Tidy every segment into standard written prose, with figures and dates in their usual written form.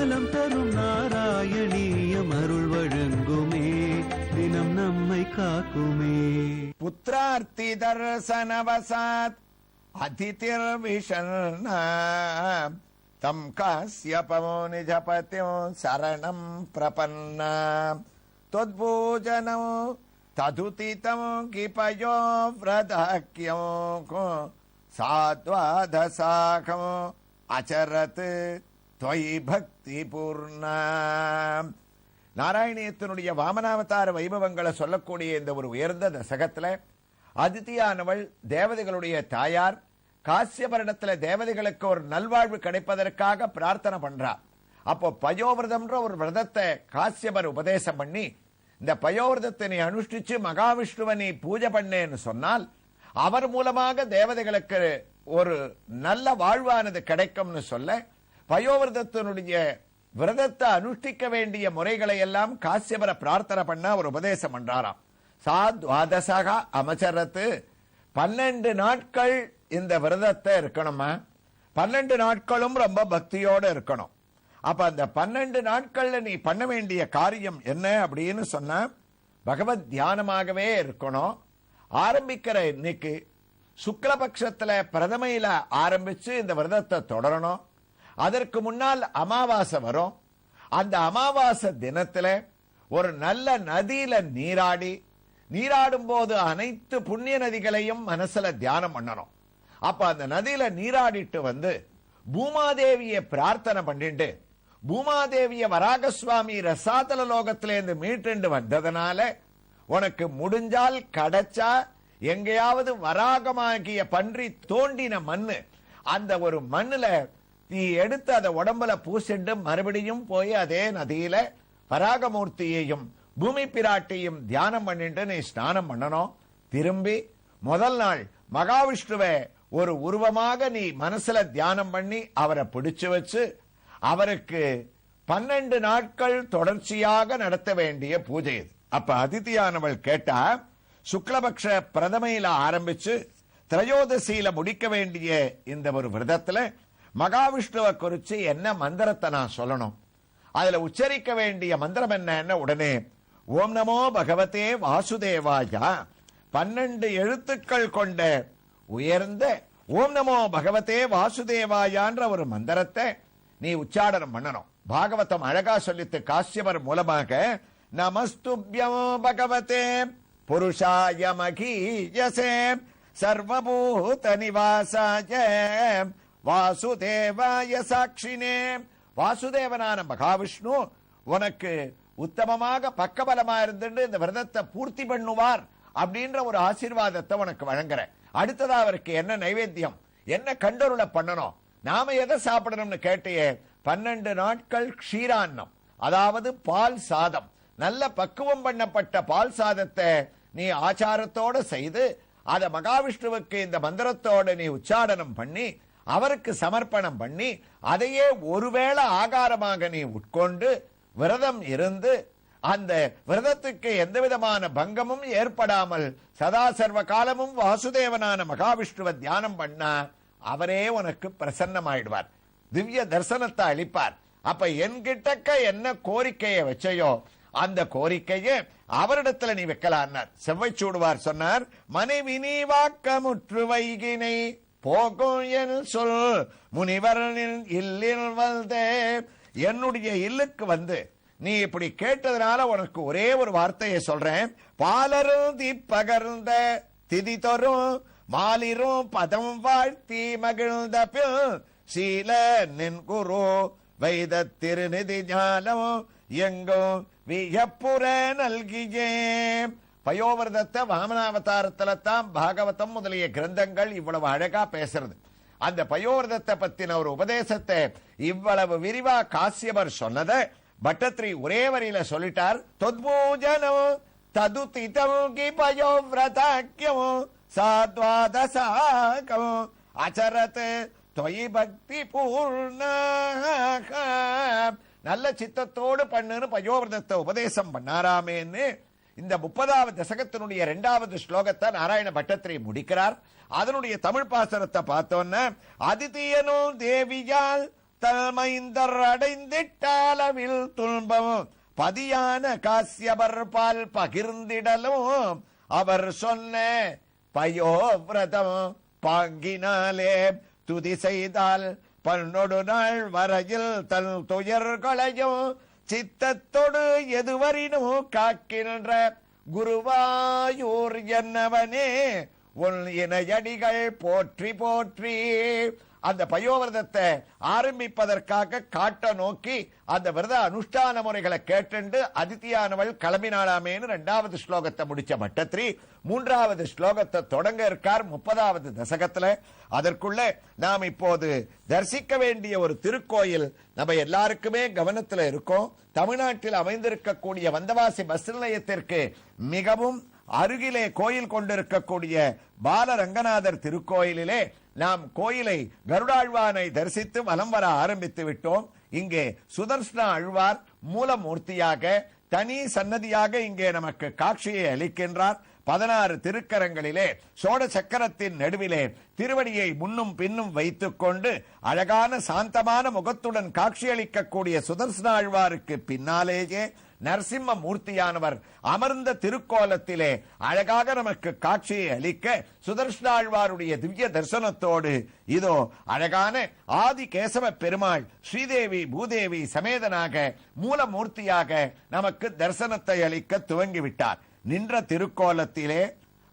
நலம் தரும் நாராயணீயம் அருள் வழங்குமே, தினம் நம்மை காக்குமே. புத்திரார்த்தி தர்சனவசாத் அதிதிர் விஷன்னா தம் காஸ்யபமோ நிஜபத்யோ சரணம் பிரபன்னா தொத்பூஜனோ ததுதிதம் கிபயோ விரதாக்கியோ சாத்வாதசாகம் அச்சரத் त्वयि பக்தி பூர்ணா. நாராயணியத்தினுடைய வாமனாவதார வைபவங்களை சொல்லக்கூடிய இந்த ஒரு உயர்ந்த தசகத்துல அதிதியானவள் தேவதைகளுடைய தாயார் காசியபரிடத்துல தேவதைகளுக்கு ஒரு நல்வாழ்வு கிடைப்பதற்காக பிரார்த்தனை பண்றா. அப்போ பயோவிரதம்ன்ற ஒரு விரதத்தை காசியபர் உபதேசம் பண்ணி, இந்த பயோவிரதத்தை நீ அனுஷ்டிச்சு மகாவிஷ்ணுவை நீ பூஜை பண்ணேன்னு சொன்னால் அவர் மூலமாக தேவதைகளுக்கு ஒரு நல்ல வாழ்வானது கிடைக்கும்னு சொல்ல, பயோவிரதத்தினுடைய விரதத்தை அனுஷ்டிக்க வேண்டிய முறைகளை எல்லாம் காசியபரை பிரார்த்தனை பண்ண ஒரு உபதேசம் பண்றாராம். சாத்வாதசக அமச்சரத்து 12 நாட்கள் இந்த விரதத்தை இருக்கணுமா, 12 நாட்களும் ரொம்ப பக்தியோட இருக்கணும். அப்ப அந்த 12 நாட்கள்ல நீ பண்ண வேண்டிய காரியம் என்ன அப்படின்னு சொன்ன, பகவத் தியானமாகவே இருக்கணும். ஆரம்பிக்கிற இன்னைக்கு சுக்லபக்ஷத்துல பிரதமையில ஆரம்பிச்சு இந்த விரதத்தை தொடரணும். அதற்கு முன்னால் அமாவாசை வரும். அந்த அமாவாசை தினத்துல ஒரு நல்ல நதியில நீராடும் போது அனைத்து புண்ணிய நதிகளையும் மனசுல தியானம் பண்ணணும். அப்ப அந்த நதியில நீராடிட்டு வந்து பூமாதேவியை பிரார்த்தனை பண்ணிட்டு, பூமாதேவிய வராகசுவாமி ரசாதல லோகத்திலேருந்து மீட்டு வந்ததுனால உனக்கு முடிஞ்சால் கிடைச்சா எங்கேயாவது வராகமாகிய பன்றி தோண்டின மண்ணு, அந்த ஒரு மண்ணுல நீ எடுத்து அதை உடம்புல பூசிண்டு மறுபடியும் போய் அதே நதியில வராகமூர்த்தியையும் பூமி பிராட்டியும் தியானம் பண்ணிட்டு நீ ஸ்நானம் பண்ணணும். திரும்பி முதல் நாள் மகாவிஷ்ணுவை ஒரு உருவமாக நீ மனசுல தியானம் பண்ணி அவரை பிடிச்சு வச்சு அவருக்கு 12 நாட்கள் தொடர்ச்சியாக நடத்த வேண்டிய பூஜை இது. அப்ப அதிதியானவள் கேட்டா, சுக்லபக்ஷ பிரதமையில ஆரம்பிச்சு திரையோதசியில முடிக்க வேண்டிய இந்த ஒரு விரதத்துல மகாவிஷ்ணுவை குறிச்சு என்ன மந்திரத்தை நான் சொல்லணும், அதுல உச்சரிக்க வேண்டிய மந்திரம் என்ன? உடனே ஓம் நமோ பகவதே வாசுதேவாயா 12 எழுத்துக்கள் கொண்ட உயர்ந்த ஓம் நமோ பகவதே வாசுதேவாயான்ற ஒரு மந்திரத்தை நீ உச்சாடனம் பண்ணணும். பாகவதம் அழகா சொல்லித்து காசியபர் மூலமாக நமஸ்துப்யம் பகவதே புருஷாய மகீயசே சர்வபூத நிவாசாய வாசுதேவாய சாட்சினே. வாசுதேவனான மகாவிஷ்ணு உனக்கு உத்தமமாக பக்கபலமா இருந்துட்டு இந்த விரதத்தை பூர்த்தி பண்ணுவார் அப்படின்ற ஒரு ஆசீர்வாதத்தை உனக்கு வழங்குற. அடுத்ததா அவருக்கு என்ன நைவேத்தியம், என்ன கண்டருளை பண்ணணும், நாம எதை சாப்பிடணும்னு கேட்டியே, 12 நாட்கள் க்ஷீரான்னம், அதாவது பால் சாதம், நல்ல பக்குவம் பண்ணப்பட்ட பால் சாதத்தை நீ ஆச்சாரத்தோட செய்து அத மகாவிஷ்ணுவுக்கு இந்த மந்திரத்தோட நீ உச்சாடனம் பண்ணி அவருக்கு சமர்ப்பணம் பண்ணி அதையே ஒருவேளை ஆகாரமாக நீ உட்கொண்டு விரதம் இருந்து அந்த விரதத்துக்கு எந்த விதமான பங்கமும் ஏற்படாமல் சதா சர்வ காலமும் வாசுதேவனான மகாவிஷ்ணுவை தியானம் பண்ணா அவரே உனக்கு பிரசன்னமாயிடுவார், திவ்ய தரிசனத்தை அளிப்பார். அப்ப என்கிட்டக்க என்ன கோரிக்கையை வச்சையோ அந்த கோரிக்கையை அவரிடத்துல நீ வைக்கலான்னார். செவ்வைச்சூடுவார் சொன்னார், மனைவி நீ வாக்கமுற்று வைகினை போகும் என் சொல் முனிவர் இல்லில் வந்தே. என்னுடைய இல்லுக்கு வந்து நீ இப்படி கேட்டதுனால உனக்கு ஒரே ஒரு வார்த்தையை சொல்றேன், பாலரும் தீப்பகர்ந்த திதி தரும் மாலிரும் பதம் வாழ்த்தி மகிழ்ந்த சீல நின் குரு வைத திருநிதி ஞானம் எங்கும் வியப்புற நல்கியே. பயோவிரதத்தை வாமனாவதாரத்துல தான் பாகவதம் முதலிய கிரந்தங்கள் இவ்வளவு அழகா பேசுறது. அந்த பயோவிரதத்தை பத்தின ஒரு உபதேசத்தை இவ்வளவு விரிவா காசியபர் சொன்னதை பட்டத்ரி ஒரே வரியில சொல்லிட்டார். தொத்பூஜனம் ததுதிதம் பயோவிரதாக்கியம் சாத்வாதசாகம் அச்சரத் தொயி பக்தி பூர்ண. நல்ல சித்தத்தோடு பண்ணுன்னு பயோவிரதத்தை உபதேசம் பண்ணாராமேன்னு இந்த 30வது தசகத்தினுடைய 2வது ஸ்லோகத்தை நாராயண பட்டத்திரி முடிக்கிறார். அதனுடைய தமிழ் பாசனத்தை பார்த்தோன்னா, அதிதியனும் தேவியால் தல்மைந்தர் அடைந்திட்டாலவில் துன்பம் பதியான காசியபர் பால் பகிர்ந்திடலும் அவர் சொன்ன பயோவிரதம் பாங்கினாலே துதி செய்தால் பன்னொடு நாள் வரையில் தன் துயர்களையும் சித்தத்தொடு எதுவரினும் காக்கின்ற குருவாயூர் என்னவனே உன் இணையடிகள் போற்றி போற்றி. அந்த பயோவிரதத்தை ஆரம்பிப்பதற்காக காட்ட நோக்கி அந்த விரத அனுஷ்டான முறைகளை கேட்டு அதித்தியானவள் கிளம்பினாளாமேன்னு 2வது ஸ்லோகத்தை முடிச்ச பட்டத்ரி 3வது ஸ்லோகத்தை தொடங்க இருக்கார் 30வது தசகத்துல. அதற்குள்ள நாம் இப்போது தரிசிக்க வேண்டிய ஒரு திருக்கோயில் நம்ம எல்லாருக்குமே கவனத்தில் இருக்கோம். தமிழ்நாட்டில் அமைந்திருக்கக்கூடிய வந்தவாசி பஸ் நிலையத்திற்கு மிகவும் அருகிலே கோயில் கொண்டிருக்கக்கூடிய பாலரங்கநாதர் திருக்கோயிலிலே நாம் கோயிலை கருடாழ்வானை தரிசித்து வலம் வர ஆரம்பித்து விட்டோம். இங்கே சுதர்சன ஆழ்வார் மூலமூர்த்தியாக தனி சன்னதியாக இங்கே நமக்கு காட்சியை அளிக்கின்றார். 16 திருக்கரங்களிலே சோழ சக்கரத்தின் நடுவிலே திருவடியை முன்னும் பின்னும் வைத்துக் கொண்டு அழகான சாந்தமான முகத்துடன் காட்சியளிக்கக்கூடிய சுதர்சன ஆழ்வாருக்கு பின்னாலேயே நரசிம்ம மூர்த்தியானவர் அமர்ந்த திருக்கோலத்திலே அழகாக நமக்கு காட்சியை அளிக்க சுதர்சனாழ்வாருடைய திவ்ய தரிசனத்தோடு இதோ அழகான ஆதி கேசவ பெருமாள் ஸ்ரீதேவி பூதேவி சமேதனாக மூலமூர்த்தியாக நமக்கு தரிசனத்தை அளிக்க துவங்கிவிட்டார். நின்ற திருக்கோலத்திலே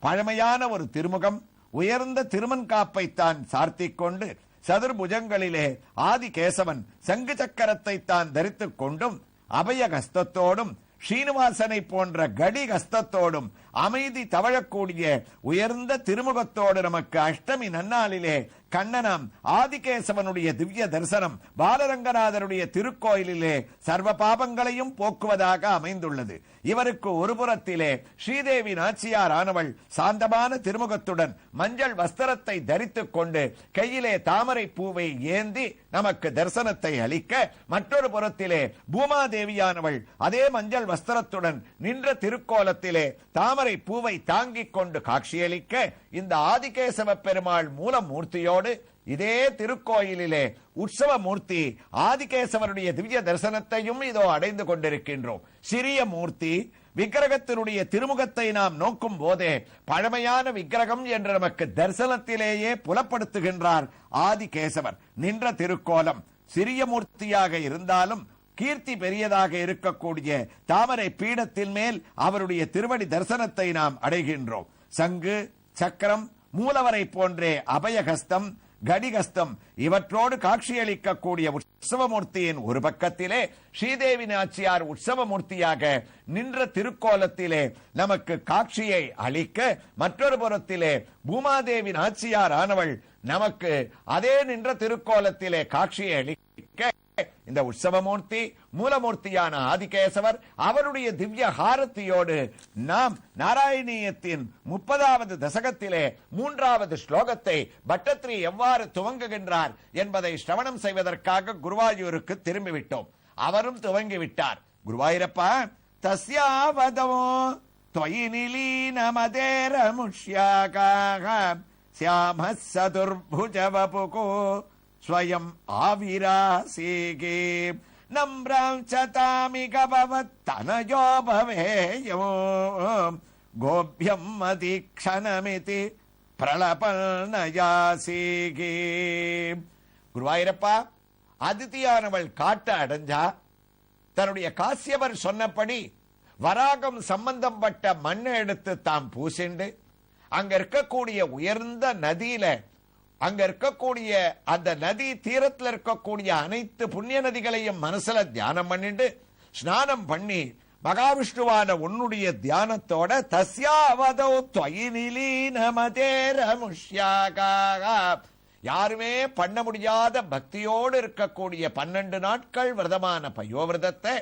பழமையான ஒரு திருமுகம், உயர்ந்த திருமண் காப்பை தான் சார்த்திக் கொண்டு சதுர்புஜங்களிலே ஆதி கேசவன் சங்கு சக்கரத்தை தான் தரித்துக் கொண்டும் அபய கஸ்தத்தோடும் ஸ்ரீனிவாசனை போன்ற கடி கஸ்தத்தோடும் அமைதி தவழக்கூடிய உயர்ந்த திருமுகத்தோடு நமக்கு அஷ்டமி நன்னாளிலே கண்ணனாம் ஆதிகேசவனுடைய திவ்ய தரிசனம் பாலரங்கநாதருடைய திருக்கோயிலிலே சர்வ பாபங்களையும் போக்குவதாக அமைந்துள்ளது. இவருக்கு ஒரு புறத்திலே ஸ்ரீதேவி நாச்சியார் ஆனவள் சாந்தமான திருமுகத்துடன் மஞ்சள் வஸ்திரத்தை தரித்துக் கொண்டு கையிலே தாமரை பூவை ஏந்தி நமக்கு தரிசனத்தை அளிக்க, மற்றொரு புறத்திலே பூமாதேவியானவள் அதே மஞ்சள் வஸ்திரத்துடன் நின்ற திருக்கோலத்திலே தாமரை பூவை தாங்கிக் கொண்டு காட்சியளிக்க, இந்த ஆதிகேசவ பெருமாள் மூலமூர்த்தியோடு இதே திருக்கோயிலிலே உற்சவ மூர்த்தி ஆதிகேசவனுடைய திவ்ய தரிசனத்தையும் இதோ அடைந்து கொண்டிருக்கின்றோம். சிறிய மூர்த்தி விக்கிரகத்தினுடைய திருமுகத்தை நாம் நோக்கும் போதே பழமையான விக்கிரகம் என்று நமக்கு தரிசனத்திலேயே புலப்படுத்துகின்றார் ஆதிகேசவர். நின்ற திருக்கோலம் சிறிய மூர்த்தியாக இருந்தாலும் கீர்த்தி பெரியதாக இருக்கக்கூடிய தாமரை பீடத்தின் மேல் அவருடைய திருவடி தரிசனத்தை நாம் அடைகின்றோம். சங்கு சக்கரம் மூலவரை போன்றே அபயகஸ்தம் கடிகஸ்தம் இவற்றோடு காட்சியளிக்கக்கூடிய உற்சவமூர்த்தியின் ஒரு பக்கத்திலே ஸ்ரீதேவி நாச்சியார் உற்சவமூர்த்தியாக நின்ற திருக்கோலத்திலே நமக்கு காட்சியை அளிக்க, மற்றொரு புறத்திலே பூமாதேவி நாச்சியார் ஆனவள் நமக்கு அதே நின்ற திருக்கோலத்திலே காட்சியை அளிக்க, இந்த உற்சவமூர்த்தி மூலமூர்த்தியான ஆதிகேசவர் அவருடைய திவ்ய ஹாரத்தியோடு நாம் நாராயணீயத்தின் 30வது தசகத்திலே 3வது ஸ்லோகத்தை பட்டத்ரி எவ்வாறு துவங்குகின்றார் என்பதை ஸ்ரவணம் செய்வதற்காக குருவாயூருக்கு திரும்பிவிட்டோம். அவரும் துவங்கிவிட்டார். குருவாயூரப்பா, தஸ்யாவதோ त्वयि नीलीनमदेरमुष्याकाः श्यामः सदुर्भुजवपुको स्वयं आविरासीगे नम्रां च तामिकभवत्तनयो भवेयो गोभ्यम् अतीक्षणमिति பிரளபல்னயாசீகே. குருவாயூரப்பா, அதித்தியானவள் காட்ட அடைஞ்சா தன்னுடைய காசியவர் சொன்னபடி வராகம் சம்பந்தம் பட்ட மண்ணை எடுத்து தாம் பூசிண்டு அங்க இருக்கக்கூடிய உயர்ந்த நதியில அங்க இருக்கக்கூடிய அந்த நதி தீரத்தில் இருக்கக்கூடிய அனைத்து புண்ணிய நதிகளையும் மனசுல தியானம் பண்ணிட்டு ஸ்நானம் பண்ணி மகாவிஷ்ணுவான உன்னுடைய தியானத்தோட தஸ்யாவதோ த்வயி நிலீனமதேரமுஷ்யாகா யாருமே பண்ண முடியாத பக்தியோடு இருக்கக்கூடிய 12 நாட்கள் விரதமான பயோவிரதத்தை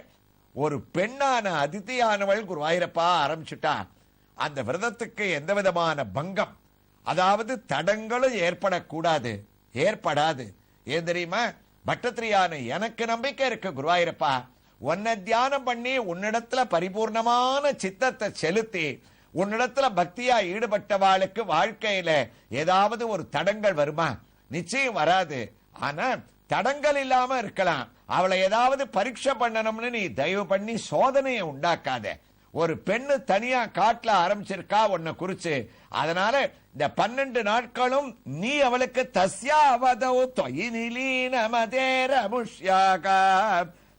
ஒரு பெண்ணான அதித்தியானவள் குருவாயூரப்பா ஆரம்பிச்சுட்டா. அந்த விரதத்துக்கு எந்த விதமான பங்கம், அதாவது தடங்களும் ஏற்படக்கூடாது, ஏற்படாது. ஏன் தெரியுமா? பட்டத்திரியான எனக்கு நம்பிக்கை இருக்கு குருவாயூரப்பா, உன்னை தியானம் பண்ணி உன்னிடத்துல பரிபூர்ணமான சித்தத்தை செலுத்தி உன்னிடத்துல பக்தியா ஈடுபட்டவாளுக்கு வாழ்க்கையில ஏதாவது ஒரு தடங்கள் வருமா? நிச்சயம் வராது. ஆனா தடங்கள் இல்லாம இருக்கலாம். அவளை ஏதாவது பரீட்சை பண்ணணும்னு நீ தயவு பண்ணி சோதனையை உண்டாக்காத. ஒரு பெண்ணு தனியா காட்டுல ஆரம்பிச்சிருக்கா உன்னை குறிச்சு, அதனால இந்த 12 நாட்களும் நீ அவளுக்கு தஸ்யாவதௌ தொயினிலீன மதேர முஷ்யாகா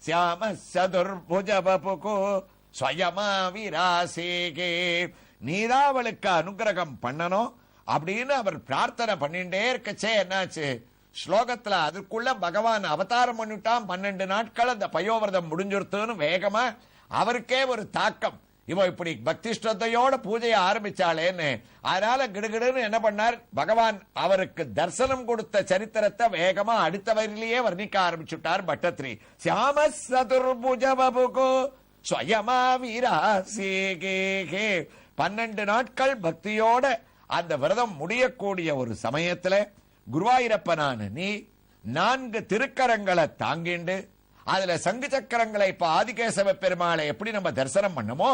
சியாம சதுர்புஜ வபுகோ ஸ்வயமா விராசேகே, நீதான் அவளுக்கு அனுகிரகம் பண்ணணும் அப்படின்னு அவர் பிரார்த்தனை பண்ணிட்டே இருக்கச்சே என்னாச்சு, ஸ்லோகத்துல அதுக்குள்ள பகவான் அவதாரம் பண்ணிட்டான். 12 நாட்கள் அந்த பயோவிரதம் முடிஞ்சுருத்துன்னு வேகமா அவருக்கே ஒரு தாக்கம், இவ இப்படி பக்தி ஸ்ரத்தையோட பூஜையை ஆரம்பிச்சாளேன்னு. அதனால கிடுகிடுன்னு என்ன பண்ணார் பகவான், அவருக்கு தரிசனம் கொடுத்த சரித்திரத்தை வேகமா அடுத்த வரியிலேயே வர்ணிக்க ஆரம்பிச்சுட்டார் பட்டத்ரி. சியாம சதுர்புஜ வபுகோ ஸ்வயமா வீராசேகே. 12 நாட்கள் பக்தியோட அந்த விரதம் முடியக்கூடிய ஒரு சமயத்துல குருவாயூரப்பனான நீ 4 திருக்கரங்களை தாங்கிண்டு அதுல சங்கு சக்கரங்களை இப்ப ஆதிகேசவ பெருமாளை எப்படி நம்ம தரிசனம் பண்ணமோ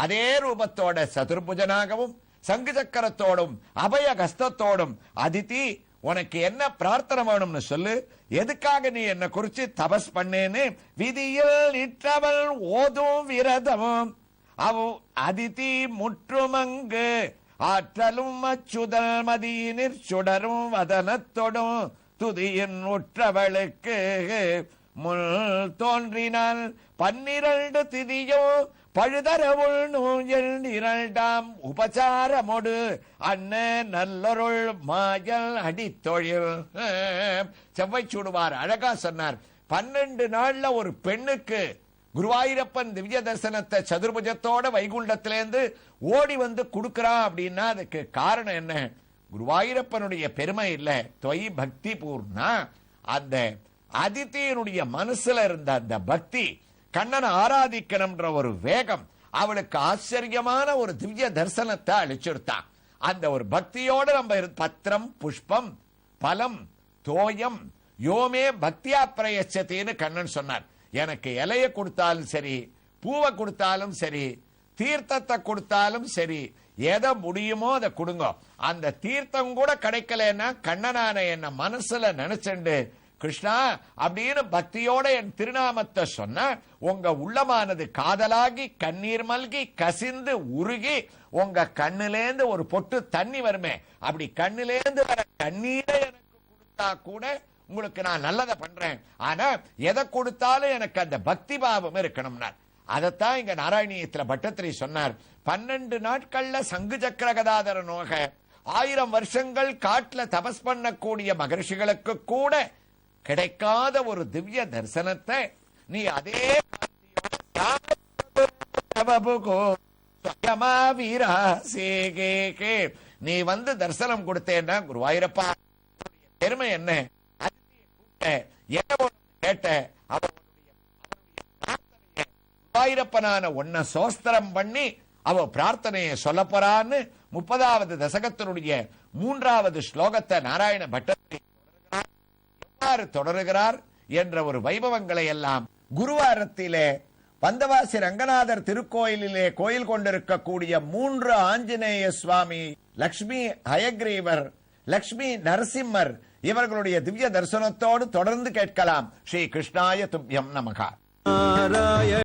அதே ரூபத்தோட சதுர்புஜனாகவும் சங்கு சக்கரத்தோடும் அபய கஸ்தத்தோடும் அதிதி உனக்கு என்ன பிரார்த்தனை வேணும்னு சொல்லு, எதுக்காக நீ என்ன குறிச்சு தபஸ் பண்ணேன்னு விதியில் நிற்றவள் ஓதும் விரதமும் அவ அதிதி முற்றுமங்கு ஆற்றலும் அச்சுதல் மதியினிற் சுடரும் வதனத்தொடும் துதியின் உற்றவளுக்கு முள் தோன்றினால் 12 திதியோ பழுதரவுள் நூல் 2 உபசாரமொடு அண்ண நல்லொருள் மாயல் அடித்தொழில். செவ்வை சூடுவார் அழகா சொன்னார், 12 நாள்ல ஒரு பெண்ணுக்கு குருவாயூரப்பன் திவ்ய தரிசனத்தை சதுர்புஜத்தோட வைகுண்டத்திலேருந்து ஓடி வந்து கொடுக்கிறான் அப்படின்னா அதுக்கு காரணம் என்ன, குருவாயூரப்பனுடைய பெருமை இல்ல, தொய் பக்தி பூர்ணா. அந்த அதித்தியனுடைய மனசுல இருந்த அந்த பக்தி, கண்ணனை ஆராதிக்கணும்ன்ற ஒரு வேகம் அவளுக்கு ஆச்சரியமான ஒரு திவ்ய தரிசனத்தை அளிச்சுடுத்தான். அந்த ஒரு பக்தியோட நம்ம பத்திரம் புஷ்பம் பலம் தோயம் யோமே பக்தியா பிரயச்சத்தின்னு கண்ணன் சொன்னார். எனக்கு இலைய கொடுத்தாலும் சரி, பூவை கொடுத்தாலும் சரி, தீர்த்தத்தை கொடுத்தாலும் சரி, எதை முடியுமோ அதை கொடுங்க. அந்த தீர்த்தம் கூட கிடைக்கலன்னா கண்ணனான என்ன மனசுல நினைச்சுண்டு கிருஷ்ணா அப்படின்னு பக்தியோட என் திருநாமத்தை சொன்ன உங்க உள்ளமானது காதலாகி கண்ணீர் மல்கி கசிந்து உருகி உங்க கண்ணிலேந்து ஒரு பொட்டு தண்ணி வருமே, அப்படி கண்ணிலேந்து வர கண்ணீரை எனக்கு கொடுத்தா கூட உங்களுக்கு நான் நல்லதை பண்றேன். ஆனா எதை கொடுத்தாலும் எனக்கு அந்த பக்தி பாவம் இருக்கணும்னார். அதைத்தான் இங்க நாராயணியத்துல பட்டத்திரி சொன்னார். 12 நாட்கள்ல சங்கு சக்கர கதாதர நோக 1000 வருஷங்கள் காட்டுல தபஸ் பண்ணக்கூடிய மகர்ஷிகளுக்கு கூட கிடைக்காத ஒரு திவ்ய தரிசனத்தை நீ அதே நீ வந்து தரிசனம் கொடுத்தேன்னா குருவாயூரப்பா பெருமை என்ன, கேட்ட குருவாயூரப்பனான உன்னை சோஸ்திரம் பண்ணி அவ பிரார்த்தனையை சொல்ல போறான்னு 30வது தசகத்தினுடைய 3வது ஸ்லோகத்தை நாராயண பட்டத்திரி எவ்வாறு தொடருகிறார் என்ற ஒரு வைபவங்களை எல்லாம் குருவாரத்திலே வந்தவாசி ரங்கநாதர் திருக்கோயிலிலே கோயில் கொண்டிருக்கக்கூடிய 3 ஆஞ்சநேய சுவாமி, லக்ஷ்மி ஹயக்ரீவர், லக்ஷ்மி நரசிம்மர் இவர்களுடைய திவ்ய தரிசனத்தோடு தொடர்ந்து கேட்கலாம். ஸ்ரீ கிருஷ்ணாய துப்யம் நமகா.